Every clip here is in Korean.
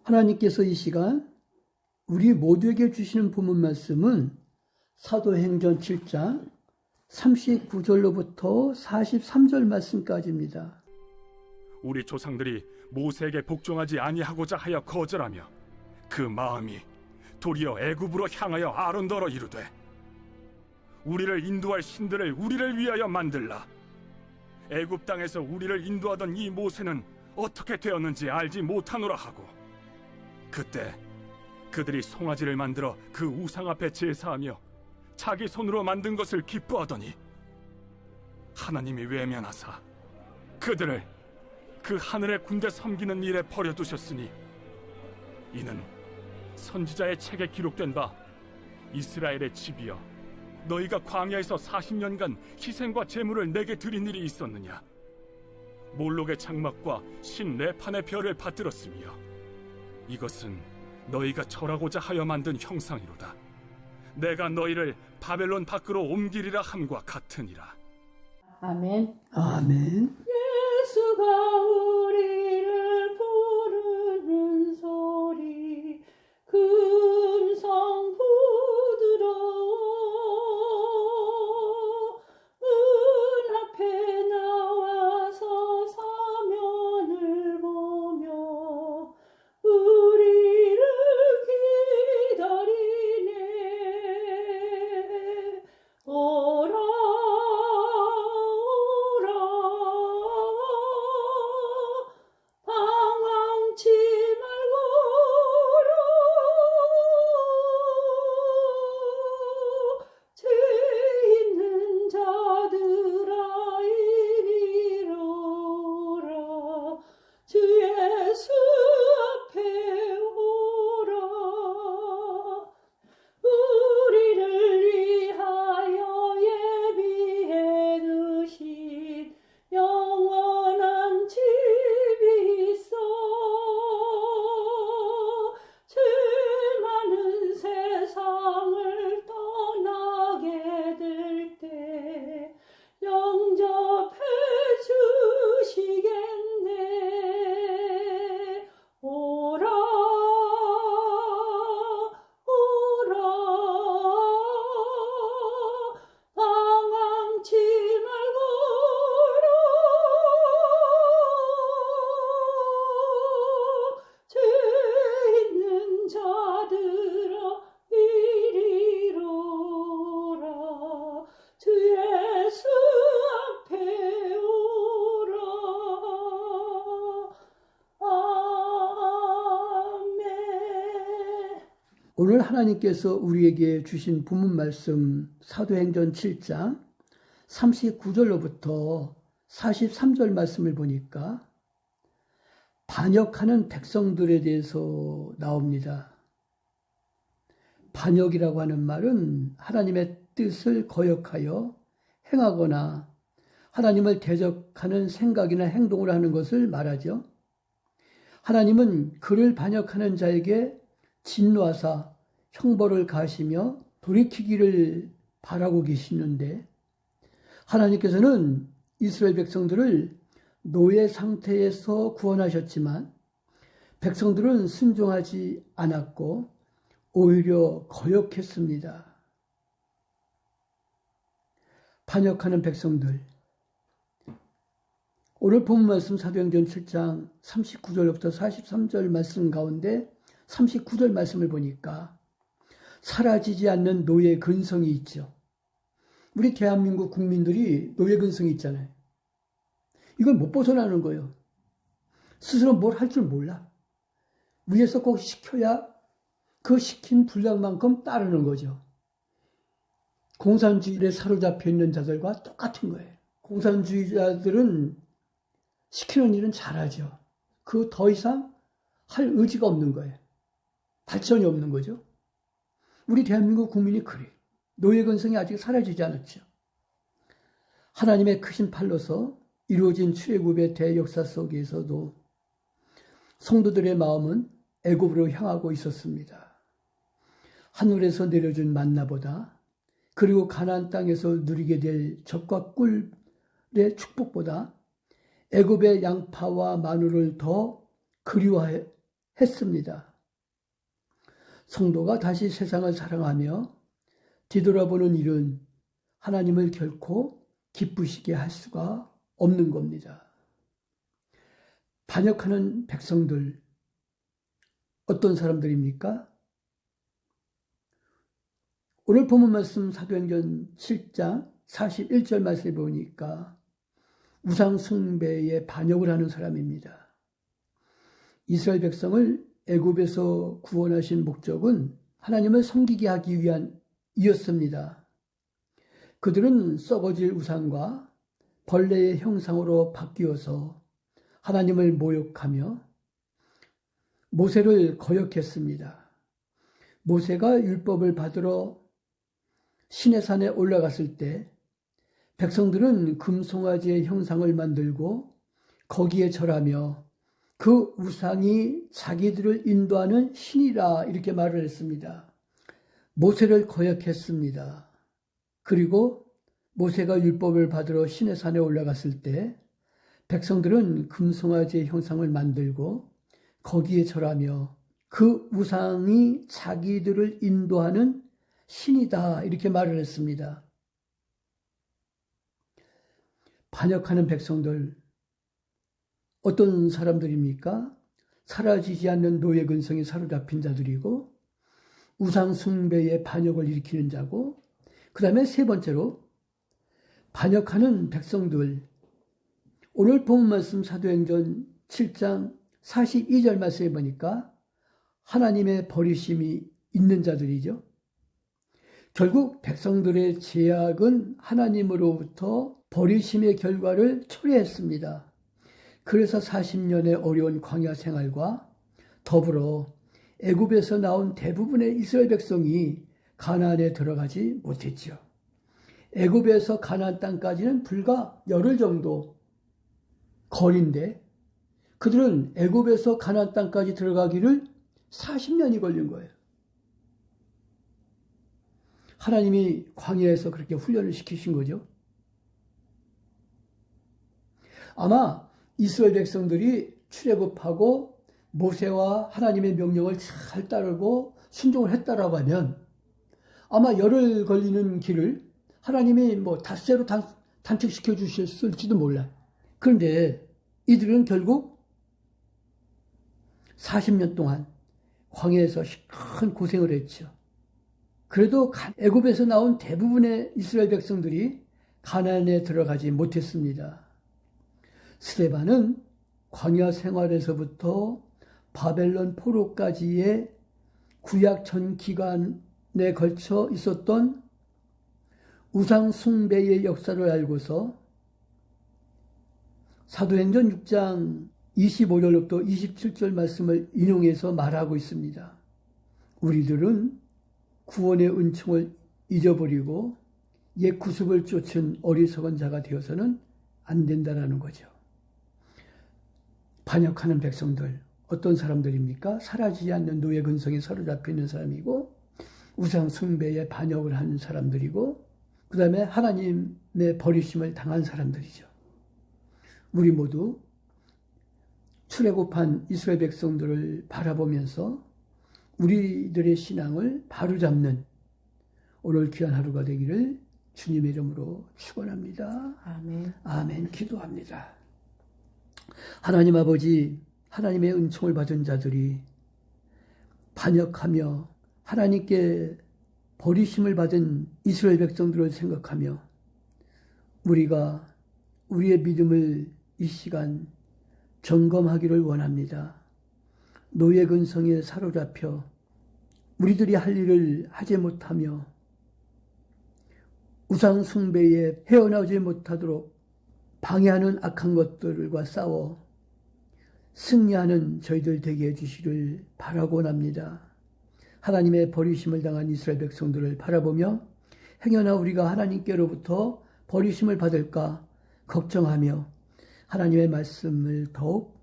하나님께서 이 시간 우리 모두에게 주시는 본문 말씀은 사도행전 7장 39절로부터 43절 말씀까지입니다. 우리 조상들이 모세에게 복종하지 아니하고자 하여 거절하며 그 마음이 도리어 애굽으로 향하여 아론더러 이르되 우리를 인도할 신들을 우리를 위하여 만들라. 애굽 땅에서 우리를 인도하던 이 모세는 어떻게 되었는지 알지 못하노라 하고, 그때 그들이 송아지를 만들어 그 우상 앞에 제사하며 자기 손으로 만든 것을 기뻐하더니 하나님이 외면하사 그들을 그 하늘의 군대 섬기는 일에 버려두셨으니 이는 선지자의 책에 기록된 바 이스라엘의 집이여 너희가 광야에서 40년간 희생과 제물을 내게 드린 일이 있었느냐. 몰록의 장막과 신 레판의 별을 받들었으며 이것은 너희가 절하고자 하여 만든 형상이로다. 내가 너희를 바벨론 밖으로 옮기리라 함과 같으니라. 아멘. 아멘. 예수가 우리를 부르는 소리 금성 부드러워 문 앞에 나와서 사면을 보며 우리를 기다리네. 오라 방황치 말고 오라. 죄 있는 자들아 이리로 오라. 주 예수 앞에 오라. 우리를 위하여 예비해 두신 영원한 집이 있어. 죄 많은 세상을 떠나게 될 때 영접해 주시겠네. 오라 오라 방황치 말고 오라. 죄 있는 자들아 이리로 오라. 주 예수 앞에 오라. 아멘. 오늘 하나님께서 우리에게 주신 본문 말씀 사도행전 7장 39절로부터 43절 말씀을 보니까 반역하는 백성들에 대해서 나옵니다. 반역이라고 하는 말은 하나님의 뜻을 거역하여 행하거나 하나님을 대적하는 생각이나 행동을 하는 것을 말하죠. 하나님은 그를 반역하는 자에게 진노하사 형벌을 가하시며 돌이키기를 바라고 계시는데, 하나님께서는 이스라엘 백성들을 노예 상태에서 구원하셨지만 백성들은 순종하지 않았고 오히려 거역했습니다. 반역하는 백성들. 오늘 본문 말씀 사도행전 7장 39절부터 43절 말씀 가운데 39절 말씀을 보니까 사라지지 않는 노예 근성이 있죠. 우리 대한민국 국민들이 노예 근성이 있잖아요. 이걸 못 벗어나는 거예요. 스스로 뭘 할 줄 몰라. 위에서 꼭 시켜야 그 시킨 분량만큼 따르는 거죠. 공산주의에 사로잡혀 있는 자들과 똑같은 거예요. 공산주의자들은 시키는 일은 잘하죠. 그 더 이상 할 의지가 없는 거예요. 발전이 없는 거죠. 우리 대한민국 국민이 그래. 노예 근성이 아직 사라지지 않았죠. 하나님의 크신 팔로서 이루어진 출애굽의 대역사 속에서도 성도들의 마음은 애굽으로 향하고 있었습니다. 하늘에서 내려준 만나보다, 그리고 가나안 땅에서 누리게 될 젖과 꿀의 축복보다 애굽의 양파와 마늘을 더 그리워했던 했습니다. 성도가 다시 세상을 사랑하며 뒤돌아보는 일은 하나님을 결코 기쁘시게 할 수가 없는 겁니다. 반역하는 백성들, 어떤 사람들입니까? 오늘 본문 말씀 사도행전 7장 41절 말씀에 보니까 우상 숭배에 반역을 하는 사람입니다. 이스라엘 백성을 애굽에서 구원하신 목적은 하나님을 섬기게 하기 위한 이었습니다. 그들은 썩어질 우상과 벌레의 형상으로 바뀌어서 하나님을 모욕하며 모세를 거역했습니다. 모세가 율법을 받으러 시내산에 올라갔을 때 백성들은 금송아지의 형상을 만들고 거기에 절하며 그 우상이 자기들을 인도하는 신이라 이렇게 말을 했습니다. 모세를 거역했습니다. 그리고 모세가 율법을 받으러 시내산에 올라갔을 때 백성들은 금송아지의 형상을 만들고 거기에 절하며 그 우상이 자기들을 인도하는 신이다 이렇게 말을 했습니다. 반역하는 백성들 어떤 사람들입니까? 사라지지 않는 노예 근성에 사로잡힌 자들이고 우상 숭배의 반역을 일으키는 자고 그 다음에 세 번째로 반역하는 백성들 오늘 본 말씀 사도행전 7장 42절 말씀에 보니까 하나님의 버리심이 있는 자들이죠. 결국 백성들의 죄악은 하나님으로부터 버리심의 결과를 초래했습니다. 그래서 40년의 어려운 광야 생활과 더불어 애굽에서 나온 대부분의 이스라엘 백성이 가나안에 들어가지 못했죠. 애굽에서 가나안 땅까지는 불과 열흘 정도 거리인데 그들은 애굽에서 가나안 땅까지 들어가기를 40년이 걸린 거예요. 하나님이 광야에서 그렇게 훈련을 시키신 거죠. 아마 이스라엘 백성들이 출애굽하고 모세와 하나님의 명령을 잘 따르고 순종을 했다라고 하면 아마 열흘 걸리는 길을 하나님이 닷새로 단축시켜 주셨을지도 몰라요. 그런데 이들은 결국 40년 동안 광야에서 큰 고생을 했죠. 그래도 애굽에서 나온 대부분의 이스라엘 백성들이 가나안에 들어가지 못했습니다. 스데반은 광야 생활에서부터 바벨론 포로까지의 구약 전 기간에 걸쳐 있었던 우상 숭배의 역사를 알고서 사도행전 6장 25절부터 27절 말씀을 인용해서 말하고 있습니다. 우리들은 구원의 은총을 잊어버리고 옛 구습을 쫓은 어리석은 자가 되어서는 안 된다라는 거죠. 반역하는 백성들 어떤 사람들입니까? 사라지지 않는 노예 근성에 사로잡혀 있는 사람이고 우상 숭배에 반역을 하는 사람들이고 그 다음에 하나님의 버리심을 당한 사람들이죠. 우리 모두 출애굽한 이스라엘 백성들을 바라보면서 우리들의 신앙을 바로잡는 오늘 귀한 하루가 되기를 주님의 이름으로 축원합니다. 아멘. 아멘. 기도합니다. 하나님 아버지, 하나님의 은총을 받은 자들이 반역하며 하나님께 버리심을 받은 이스라엘 백성들을 생각하며 우리가 우리의 믿음을 이 시간 점검하기를 원합니다. 노예 근성에 사로잡혀 우리들이 할 일을 하지 못하며 우상 숭배에 헤어나오지 못하도록 방해하는 악한 것들과 싸워 승리하는 저희들 되게 해주시를 바라고 합니다. 하나님의 버리심을 당한 이스라엘 백성들을 바라보며 행여나 우리가 하나님께로부터 버리심을 받을까 걱정하며 하나님의 말씀을 더욱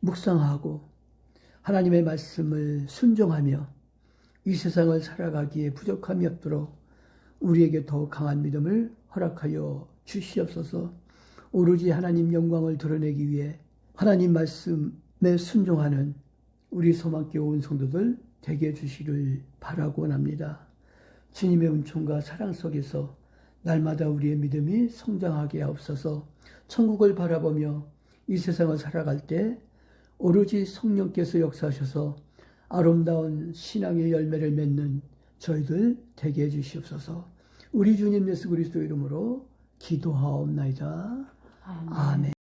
묵상하고 하나님의 말씀을 순종하며 이 세상을 살아가기에 부족함이 없도록 우리에게 더욱 강한 믿음을 허락하여 주시옵소서. 오로지 하나님 영광을 드러내기 위해 하나님 말씀에 순종하는 우리 소망교회 온 성도들 되게 해주시를 바라고 원합니다. 주님의 은총과 사랑 속에서 날마다 우리의 믿음이 성장하게 하옵소서. 천국을 바라보며 이 세상을 살아갈 때 오로지 성령께서 역사하셔서 아름다운 신앙의 열매를 맺는 저희들 되게 해주시옵소서. 우리 주님 예수 그리스도 이름으로 기도하옵나이다. 아멘.